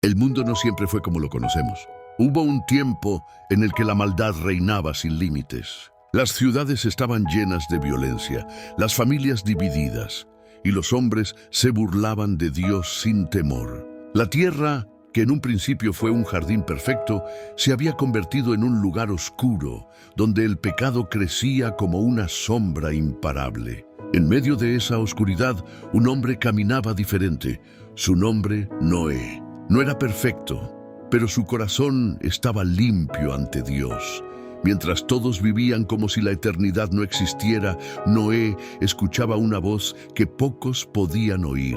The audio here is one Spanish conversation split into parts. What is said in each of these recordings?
El mundo no siempre fue como lo conocemos. Hubo un tiempo en el que la maldad reinaba sin límites. Las ciudades estaban llenas de violencia, las familias divididas, y los hombres se burlaban de Dios sin temor. La tierra, que en un principio fue un jardín perfecto, se había convertido en un lugar oscuro, donde el pecado crecía como una sombra imparable. En medio de esa oscuridad, un hombre caminaba diferente. Su nombre, Noé. No era perfecto, pero su corazón estaba limpio ante Dios. Mientras todos vivían como si la eternidad no existiera, Noé escuchaba una voz que pocos podían oír,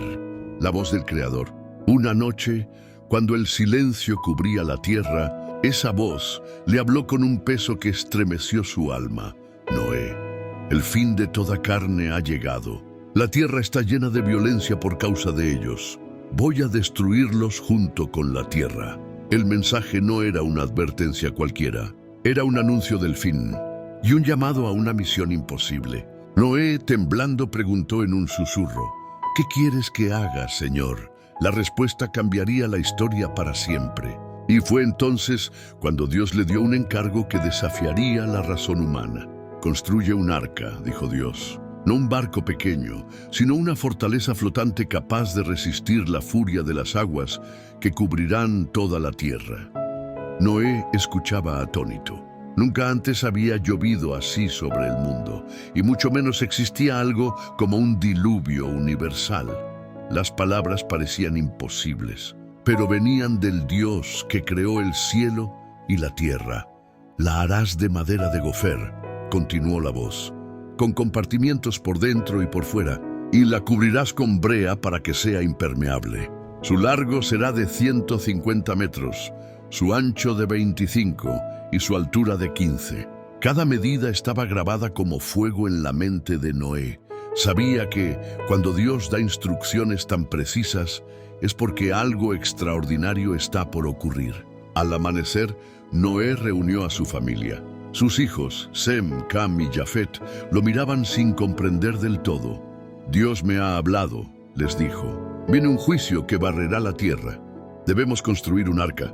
la voz del Creador. Una noche, cuando el silencio cubría la tierra, esa voz le habló con un peso que estremeció su alma. Noé, el fin de toda carne ha llegado. La tierra está llena de violencia por causa de ellos. Voy a destruirlos junto con la tierra. El mensaje no era una advertencia cualquiera. Era un anuncio del fin y un llamado a una misión imposible. Noé, temblando, preguntó en un susurro: ¿Qué quieres que haga, Señor? La respuesta cambiaría la historia para siempre. Y fue entonces cuando Dios le dio un encargo que desafiaría la razón humana. Construye un arca, dijo Dios. No un barco pequeño, sino una fortaleza flotante capaz de resistir la furia de las aguas que cubrirán toda la tierra. Noé escuchaba atónito. Nunca antes había llovido así sobre el mundo, y mucho menos existía algo como un diluvio universal. Las palabras parecían imposibles, pero venían del Dios que creó el cielo y la tierra. La harás de madera de gofer, continuó la voz, con compartimientos por dentro y por fuera, y la cubrirás con brea para que sea impermeable. Su largo será de 150 metros, su ancho de 25 y su altura de 15. Cada medida estaba grabada como fuego en la mente de Noé. Sabía que, cuando Dios da instrucciones tan precisas, es porque algo extraordinario está por ocurrir. Al amanecer, Noé reunió a su familia. Sus hijos, Sem, Cam y Jafet, lo miraban sin comprender del todo. Dios me ha hablado, les dijo. Viene un juicio que barrerá la tierra. Debemos construir un arca.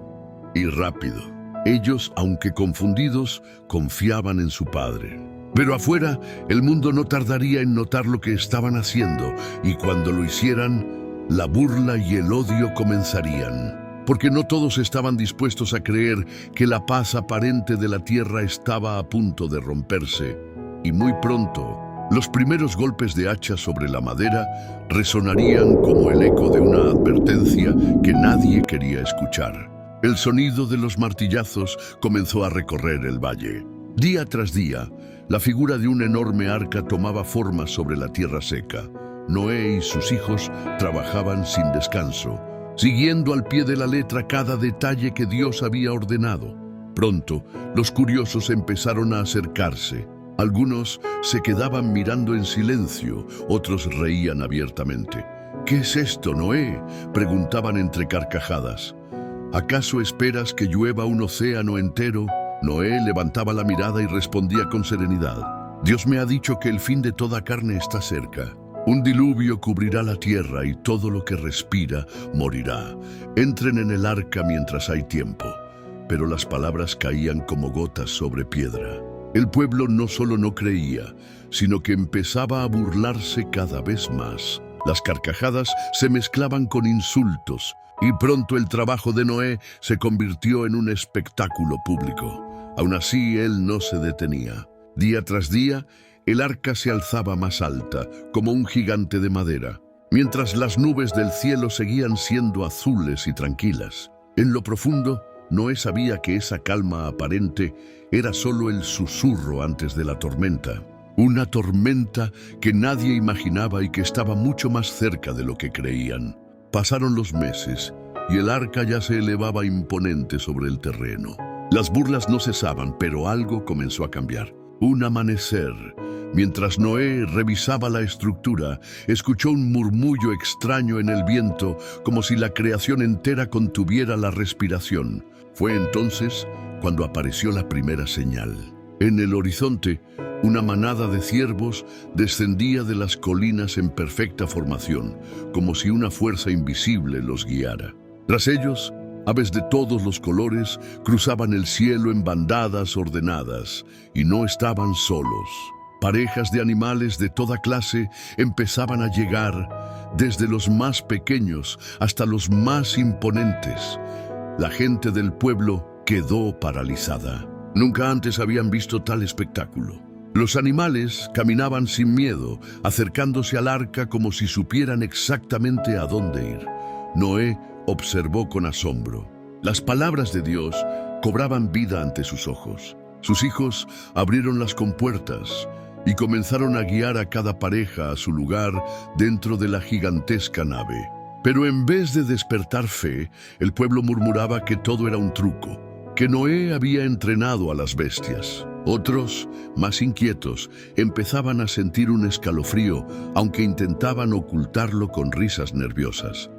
Y rápido. Ellos, aunque confundidos, confiaban en su padre. Pero afuera, el mundo no tardaría en notar lo que estaban haciendo, y cuando lo hicieran, la burla y el odio comenzarían. Porque no todos estaban dispuestos a creer que la paz aparente de la tierra estaba a punto de romperse. Y muy pronto, los primeros golpes de hacha sobre la madera resonarían como el eco de una advertencia que nadie quería escuchar. El sonido de los martillazos comenzó a recorrer el valle. Día tras día, la figura de un enorme arca tomaba forma sobre la tierra seca. Noé y sus hijos trabajaban sin descanso, siguiendo al pie de la letra cada detalle que Dios había ordenado. Pronto, los curiosos empezaron a acercarse. Algunos se quedaban mirando en silencio, otros reían abiertamente. ¿Qué es esto, Noé?, preguntaban entre carcajadas. ¿Acaso esperas que llueva un océano entero? Noé levantaba la mirada y respondía con serenidad. Dios me ha dicho que el fin de toda carne está cerca. Un diluvio cubrirá la tierra y todo lo que respira morirá. Entren en el arca mientras hay tiempo. Pero las palabras caían como gotas sobre piedra. El pueblo no solo no creía, sino que empezaba a burlarse cada vez más. Las carcajadas se mezclaban con insultos, y pronto el trabajo de Noé se convirtió en un espectáculo público. Aún así, él no se detenía. Día tras día, el arca se alzaba más alta, como un gigante de madera, mientras las nubes del cielo seguían siendo azules y tranquilas. En lo profundo, Noé sabía que esa calma aparente era solo el susurro antes de la tormenta. Una tormenta que nadie imaginaba y que estaba mucho más cerca de lo que creían. Pasaron los meses y el arca ya se elevaba imponente sobre el terreno. Las burlas no cesaban, pero algo comenzó a cambiar. Un amanecer, mientras Noé revisaba la estructura, escuchó un murmullo extraño en el viento, como si la creación entera contuviera la respiración. Fue entonces cuando apareció la primera señal. En el horizonte, una manada de ciervos descendía de las colinas en perfecta formación, como si una fuerza invisible los guiara. Tras ellos, Aves de todos los colores cruzaban el cielo en bandadas ordenadas y no estaban solos. Parejas de animales de toda clase empezaban a llegar, desde los más pequeños hasta los más imponentes. La gente del pueblo quedó paralizada. Nunca antes habían visto tal espectáculo. Los animales caminaban sin miedo, acercándose al arca como si supieran exactamente a dónde ir. Noé observó con asombro. Las palabras de Dios cobraban vida ante sus ojos. Sus hijos abrieron las compuertas y comenzaron a guiar a cada pareja a su lugar dentro de la gigantesca nave. Pero en vez de despertar fe, el pueblo murmuraba que todo era un truco, que Noé había entrenado a las bestias. Otros, más inquietos, empezaban a sentir un escalofrío, aunque intentaban ocultarlo con risas nerviosas.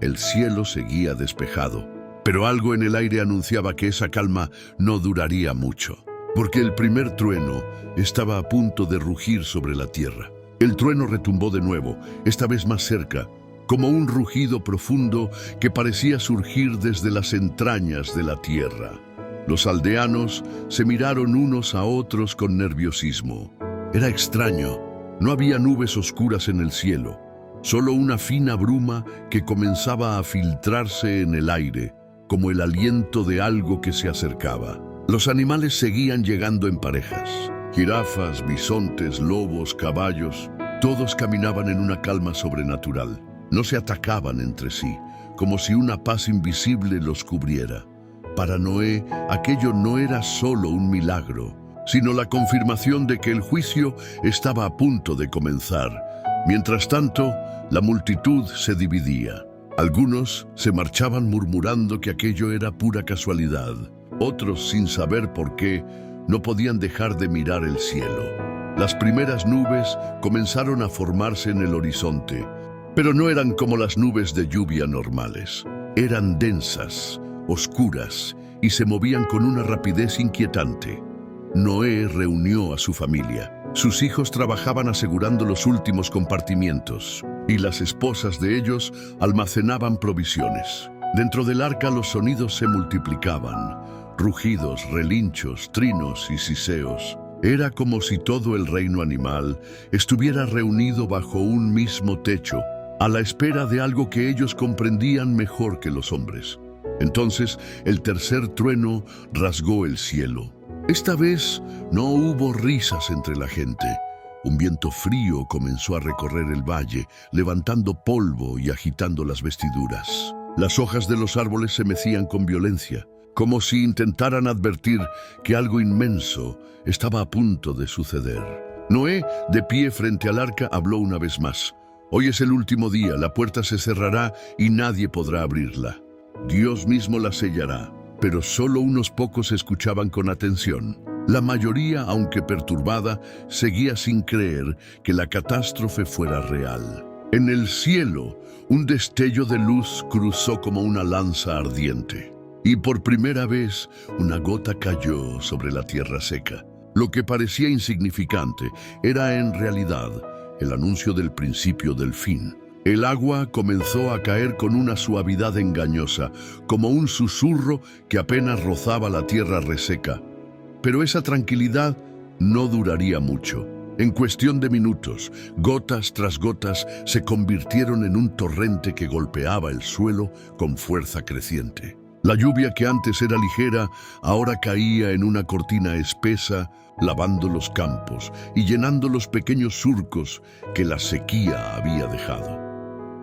El cielo seguía despejado, pero algo en el aire anunciaba que esa calma no duraría mucho, porque el primer trueno estaba a punto de rugir sobre la tierra. El trueno retumbó de nuevo, esta vez más cerca, como un rugido profundo que parecía surgir desde las entrañas de la tierra. Los aldeanos se miraron unos a otros con nerviosismo. Era extraño, no había nubes oscuras en el cielo, solo una fina bruma que comenzaba a filtrarse en el aire, como el aliento de algo que se acercaba. Los animales seguían llegando en parejas. Jirafas, bisontes, lobos, caballos, todos caminaban en una calma sobrenatural. No se atacaban entre sí, como si una paz invisible los cubriera. Para Noé, aquello no era solo un milagro, sino la confirmación de que el juicio estaba a punto de comenzar. Mientras tanto, la multitud se dividía. Algunos se marchaban murmurando que aquello era pura casualidad. Otros, sin saber por qué, no podían dejar de mirar el cielo. Las primeras nubes comenzaron a formarse en el horizonte, pero no eran como las nubes de lluvia normales. Eran densas, oscuras, y se movían con una rapidez inquietante. Noé reunió a su familia. Sus hijos trabajaban asegurando los últimos compartimientos, y las esposas de ellos almacenaban provisiones. Dentro del arca los sonidos se multiplicaban. Rugidos, relinchos, trinos y siseos. Era como si todo el reino animal estuviera reunido bajo un mismo techo, a la espera de algo que ellos comprendían mejor que los hombres. Entonces el tercer trueno rasgó el cielo. Esta vez no hubo risas entre la gente. Un viento frío comenzó a recorrer el valle, levantando polvo y agitando las vestiduras. Las hojas de los árboles se mecían con violencia, como si intentaran advertir que algo inmenso estaba a punto de suceder. Noé, de pie frente al arca, habló una vez más. Hoy es el último día, la puerta se cerrará y nadie podrá abrirla. Dios mismo la sellará, pero solo unos pocos escuchaban con atención. La mayoría, aunque perturbada, seguía sin creer que la catástrofe fuera real. En el cielo, un destello de luz cruzó como una lanza ardiente. Y por primera vez, una gota cayó sobre la tierra seca. Lo que parecía insignificante era en realidad el anuncio del principio del fin. El agua comenzó a caer con una suavidad engañosa, como un susurro que apenas rozaba la tierra reseca. Pero esa tranquilidad no duraría mucho. En cuestión de minutos, gotas tras gotas se convirtieron en un torrente que golpeaba el suelo con fuerza creciente. La lluvia que antes era ligera, ahora caía en una cortina espesa, lavando los campos y llenando los pequeños surcos que la sequía había dejado.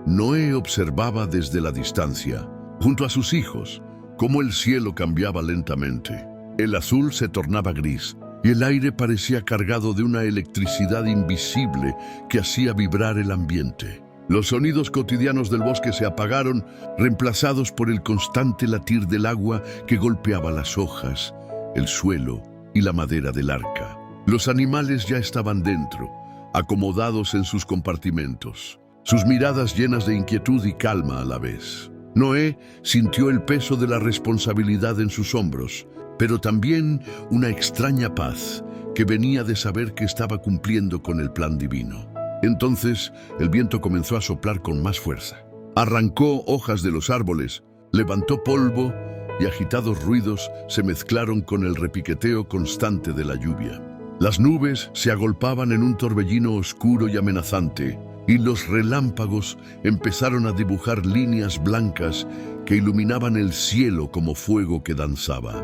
Noé observaba desde la distancia, junto a sus hijos, cómo el cielo cambiaba lentamente. El azul se tornaba gris y el aire parecía cargado de una electricidad invisible que hacía vibrar el ambiente. Los sonidos cotidianos del bosque se apagaron, reemplazados por el constante latir del agua que golpeaba las hojas, el suelo y la madera del arca. Los animales ya estaban dentro, acomodados en sus compartimentos, sus miradas llenas de inquietud y calma a la vez. Noé sintió el peso de la responsabilidad en sus hombros, pero también una extraña paz que venía de saber que estaba cumpliendo con el plan divino. Entonces el viento comenzó a soplar con más fuerza. Arrancó hojas de los árboles, Levantó polvo y agitados ruidos se mezclaron con el repiqueteo constante de la lluvia. Las nubes se agolpaban en un torbellino oscuro y amenazante, y los relámpagos empezaron a dibujar líneas blancas que iluminaban el cielo como fuego que danzaba.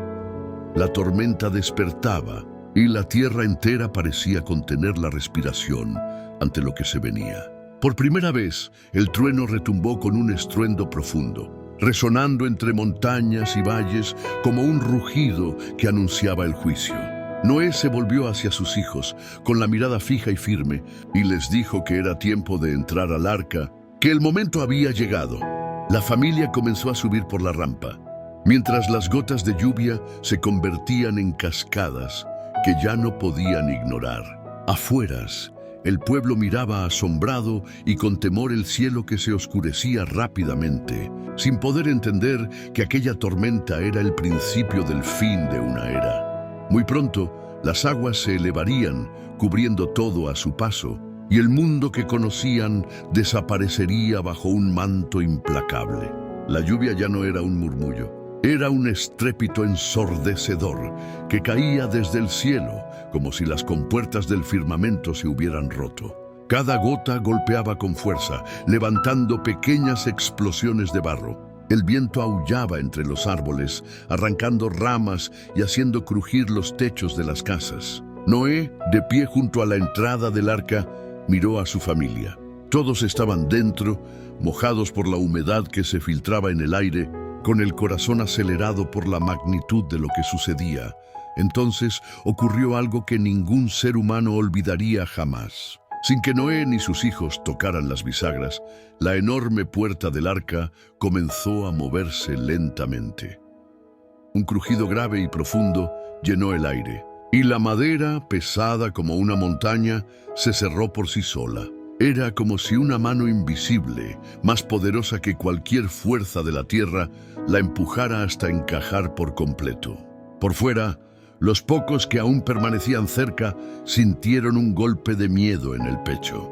La tormenta despertaba y la tierra entera parecía contener la respiración ante lo que se venía. Por primera vez, el trueno retumbó con un estruendo profundo, resonando entre montañas y valles como un rugido que anunciaba el juicio. Noé se volvió hacia sus hijos, con la mirada fija y firme, y les dijo que era tiempo de entrar al arca, que el momento había llegado. La familia comenzó a subir por la rampa, mientras las gotas de lluvia se convertían en cascadas que ya no podían ignorar. Afueras, el pueblo miraba asombrado y con temor el cielo que se oscurecía rápidamente, sin poder entender que aquella tormenta era el principio del fin de una era. Muy pronto, las aguas se elevarían, cubriendo todo a su paso, y el mundo que conocían desaparecería bajo un manto implacable. La lluvia ya no era un murmullo, era un estrépito ensordecedor que caía desde el cielo, como si las compuertas del firmamento se hubieran roto. Cada gota golpeaba con fuerza, levantando pequeñas explosiones de barro. El viento aullaba entre los árboles, arrancando ramas y haciendo crujir los techos de las casas. Noé, de pie junto a la entrada del arca, miró a su familia. Todos estaban dentro, mojados por la humedad que se filtraba en el aire, con el corazón acelerado por la magnitud de lo que sucedía. Entonces ocurrió algo que ningún ser humano olvidaría jamás. Sin que Noé ni sus hijos tocaran las bisagras, la enorme puerta del arca comenzó a moverse lentamente. Un crujido grave y profundo llenó el aire, y la madera, pesada como una montaña, se cerró por sí sola. Era como si una mano invisible, más poderosa que cualquier fuerza de la tierra, la empujara hasta encajar por completo. Por fuera, los pocos que aún permanecían cerca sintieron un golpe de miedo en el pecho.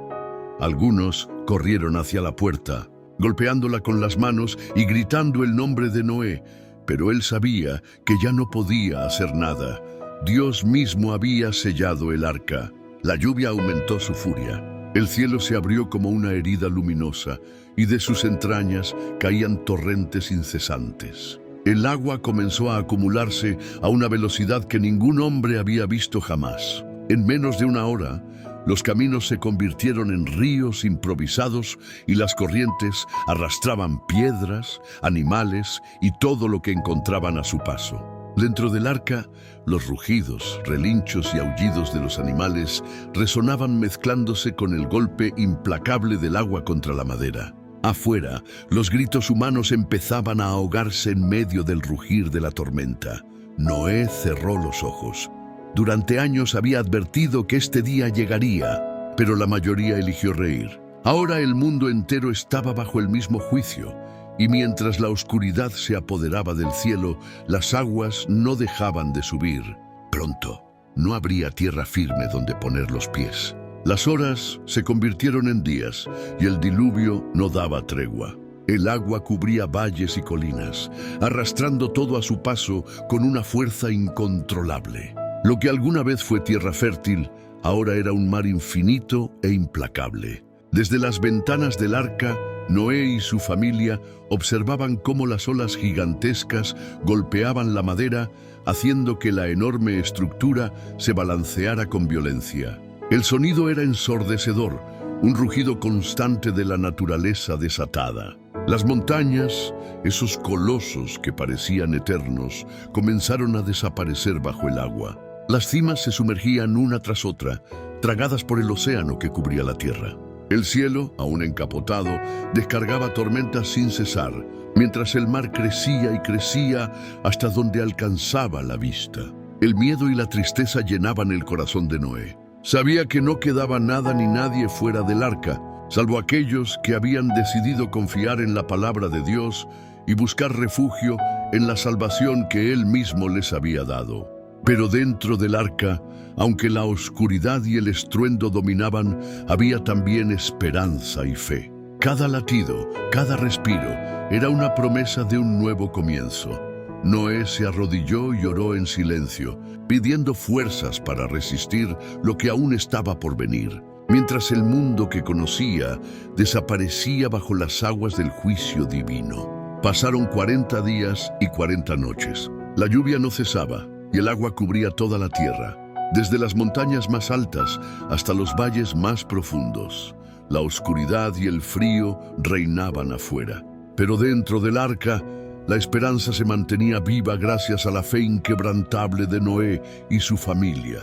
Algunos corrieron hacia la puerta, golpeándola con las manos y gritando el nombre de Noé, pero él sabía que ya no podía hacer nada. Dios mismo había sellado el arca. La lluvia aumentó su furia. El cielo se abrió como una herida luminosa y de sus entrañas caían torrentes incesantes. El agua comenzó a acumularse a una velocidad que ningún hombre había visto jamás. En menos de una hora, los caminos se convirtieron en ríos improvisados y las corrientes arrastraban piedras, animales y todo lo que encontraban a su paso. Dentro del arca, los rugidos, relinchos y aullidos de los animales resonaban mezclándose con el golpe implacable del agua contra la madera. Afuera, los gritos humanos empezaban a ahogarse en medio del rugir de la tormenta. Noé cerró los ojos. Durante años había advertido que este día llegaría, pero la mayoría eligió reír. Ahora el mundo entero estaba bajo el mismo juicio, y mientras la oscuridad se apoderaba del cielo, las aguas no dejaban de subir. Pronto, no habría tierra firme donde poner los pies. Las horas se convirtieron en días y el diluvio no daba tregua. El agua cubría valles y colinas, arrastrando todo a su paso con una fuerza incontrolable. Lo que alguna vez fue tierra fértil, ahora era un mar infinito e implacable. Desde las ventanas del arca, Noé y su familia observaban cómo las olas gigantescas golpeaban la madera, haciendo que la enorme estructura se balanceara con violencia. El sonido era ensordecedor, un rugido constante de la naturaleza desatada. Las montañas, esos colosos que parecían eternos, comenzaron a desaparecer bajo el agua. Las cimas se sumergían una tras otra, tragadas por el océano que cubría la tierra. El cielo, aún encapotado, descargaba tormentas sin cesar, mientras el mar crecía y crecía hasta donde alcanzaba la vista. El miedo y la tristeza llenaban el corazón de Noé. Sabía que no quedaba nada ni nadie fuera del arca, salvo aquellos que habían decidido confiar en la palabra de Dios y buscar refugio en la salvación que Él mismo les había dado. Pero dentro del arca, aunque la oscuridad y el estruendo dominaban, había también esperanza y fe. Cada latido, cada respiro, era una promesa de un nuevo comienzo. Noé se arrodilló y oró en silencio, pidiendo fuerzas para resistir lo que aún estaba por venir, mientras el mundo que conocía desaparecía bajo las aguas del juicio divino. Pasaron 40 días y 40 noches. La lluvia no cesaba y el agua cubría toda la tierra, desde las montañas más altas hasta los valles más profundos. La oscuridad y el frío reinaban afuera, pero dentro del arca, la esperanza se mantenía viva gracias a la fe inquebrantable de Noé y su familia.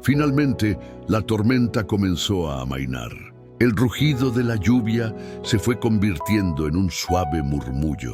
Finalmente, la tormenta comenzó a amainar. El rugido de la lluvia se fue convirtiendo en un suave murmullo,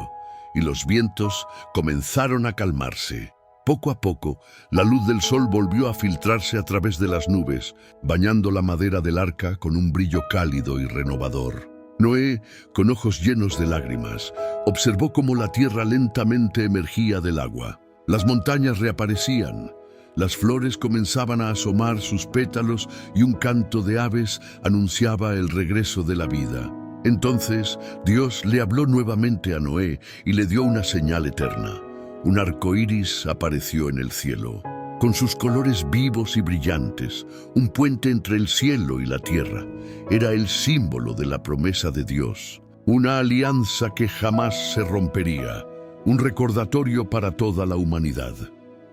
y los vientos comenzaron a calmarse. Poco a poco, la luz del sol volvió a filtrarse a través de las nubes, bañando la madera del arca con un brillo cálido y renovador. Noé, con ojos llenos de lágrimas, observó cómo la tierra lentamente emergía del agua. Las montañas reaparecían, las flores comenzaban a asomar sus pétalos y un canto de aves anunciaba el regreso de la vida. Entonces, Dios le habló nuevamente a Noé y le dio una señal eterna. Un arco iris apareció en el cielo, con sus colores vivos y brillantes, un puente entre el cielo y la tierra. Era el símbolo de la promesa de Dios, una alianza que jamás se rompería, un recordatorio para toda la humanidad.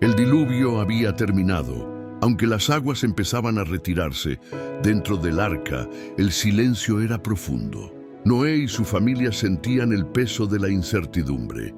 El diluvio había terminado. Aunque las aguas empezaban a retirarse, dentro del arca el silencio era profundo. Noé y su familia sentían el peso de la incertidumbre.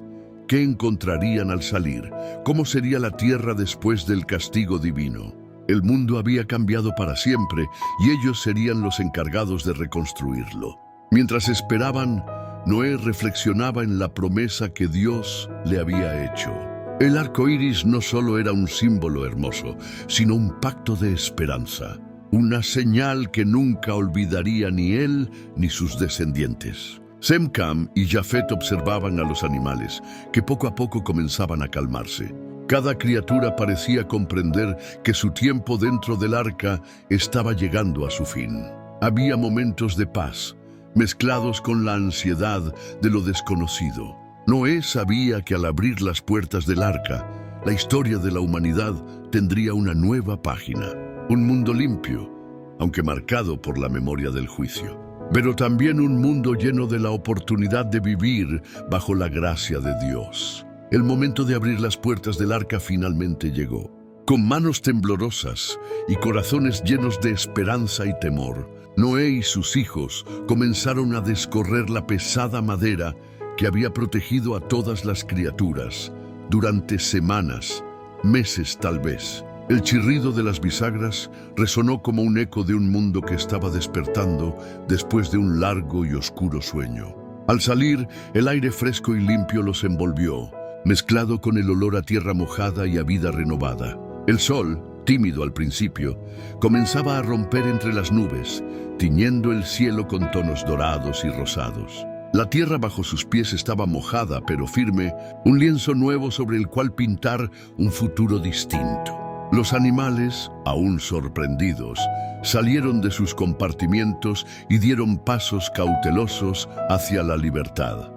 ¿Qué encontrarían al salir? ¿Cómo sería la tierra después del castigo divino? El mundo había cambiado para siempre y ellos serían los encargados de reconstruirlo. Mientras esperaban, Noé reflexionaba en la promesa que Dios le había hecho. El arco iris no solo era un símbolo hermoso, sino un pacto de esperanza, una señal que nunca olvidaría ni él ni sus descendientes. Sem, Cam y Jafet observaban a los animales, que poco a poco comenzaban a calmarse. Cada criatura parecía comprender que su tiempo dentro del arca estaba llegando a su fin. Había momentos de paz, mezclados con la ansiedad de lo desconocido. Noé sabía que al abrir las puertas del arca, la historia de la humanidad tendría una nueva página. Un mundo limpio, aunque marcado por la memoria del juicio. Pero también un mundo lleno de la oportunidad de vivir bajo la gracia de Dios. El momento de abrir las puertas del arca finalmente llegó. Con manos temblorosas y corazones llenos de esperanza y temor, Noé y sus hijos comenzaron a descorrer la pesada madera que había protegido a todas las criaturas durante semanas, meses tal vez. El chirrido de las bisagras resonó como un eco de un mundo que estaba despertando después de un largo y oscuro sueño. Al salir, el aire fresco y limpio los envolvió, mezclado con el olor a tierra mojada y a vida renovada. El sol, tímido al principio, comenzaba a romper entre las nubes, tiñendo el cielo con tonos dorados y rosados. La tierra bajo sus pies estaba mojada pero firme, un lienzo nuevo sobre el cual pintar un futuro distinto. Los animales, aún sorprendidos, salieron de sus compartimientos y dieron pasos cautelosos hacia la libertad.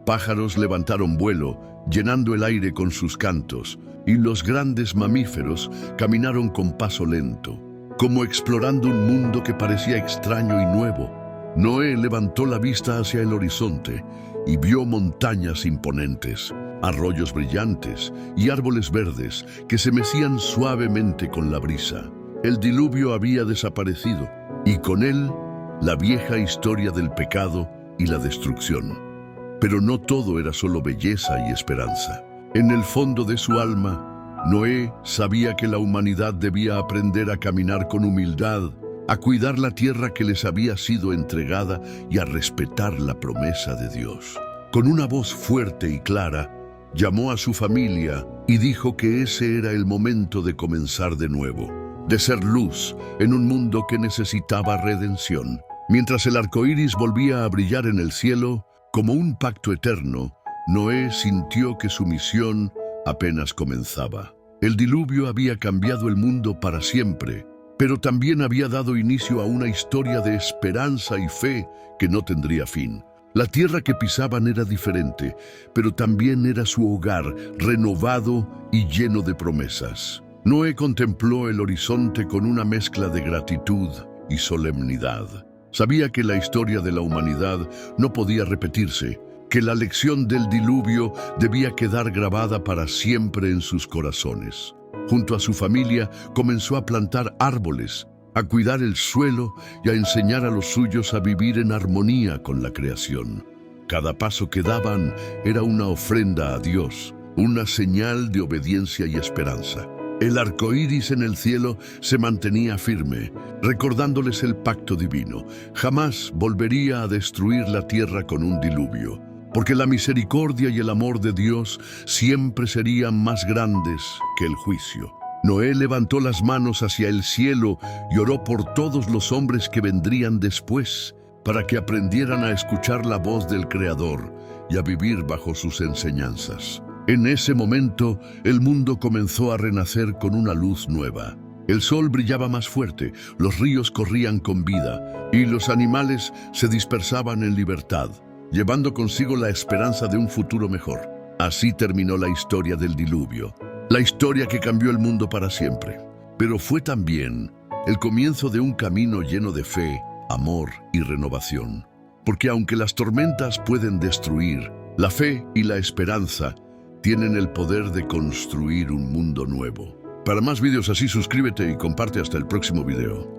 Pájaros levantaron vuelo, llenando el aire con sus cantos, y los grandes mamíferos caminaron con paso lento, como explorando un mundo que parecía extraño y nuevo. Noé levantó la vista hacia el horizonte y vio montañas imponentes, arroyos brillantes y árboles verdes que se mecían suavemente con la brisa. El diluvio había desaparecido y con él la vieja historia del pecado y la destrucción. Pero no todo era solo belleza y esperanza. En el fondo de su alma, Noé sabía que la humanidad debía aprender a caminar con humildad, a cuidar la tierra que les había sido entregada y a respetar la promesa de Dios. Con una voz fuerte y clara, llamó a su familia y dijo que ese era el momento de comenzar de nuevo, de ser luz en un mundo que necesitaba redención. Mientras el arco iris volvía a brillar en el cielo, como un pacto eterno, Noé sintió que su misión apenas comenzaba. El diluvio había cambiado el mundo para siempre, pero también había dado inicio a una historia de esperanza y fe que no tendría fin. La tierra que pisaban era diferente, pero también era su hogar, renovado y lleno de promesas. Noé contempló el horizonte con una mezcla de gratitud y solemnidad. Sabía que la historia de la humanidad no podía repetirse, que la lección del diluvio debía quedar grabada para siempre en sus corazones. Junto a su familia comenzó a plantar árboles, a cuidar el suelo y a enseñar a los suyos a vivir en armonía con la creación. Cada paso que daban era una ofrenda a Dios, una señal de obediencia y esperanza. El arco iris en el cielo se mantenía firme, recordándoles el pacto divino. Jamás volvería a destruir la tierra con un diluvio, porque la misericordia y el amor de Dios siempre serían más grandes que el juicio. Noé levantó las manos hacia el cielo y oró por todos los hombres que vendrían después, para que aprendieran a escuchar la voz del Creador y a vivir bajo sus enseñanzas. En ese momento, el mundo comenzó a renacer con una luz nueva. El sol brillaba más fuerte, los ríos corrían con vida y los animales se dispersaban en libertad, llevando consigo la esperanza de un futuro mejor. Así terminó la historia del diluvio, la historia que cambió el mundo para siempre. Pero fue también el comienzo de un camino lleno de fe, amor y renovación. Porque aunque las tormentas pueden destruir, la fe y la esperanza tienen el poder de construir un mundo nuevo. Para más vídeos así, suscríbete y comparte hasta el próximo video.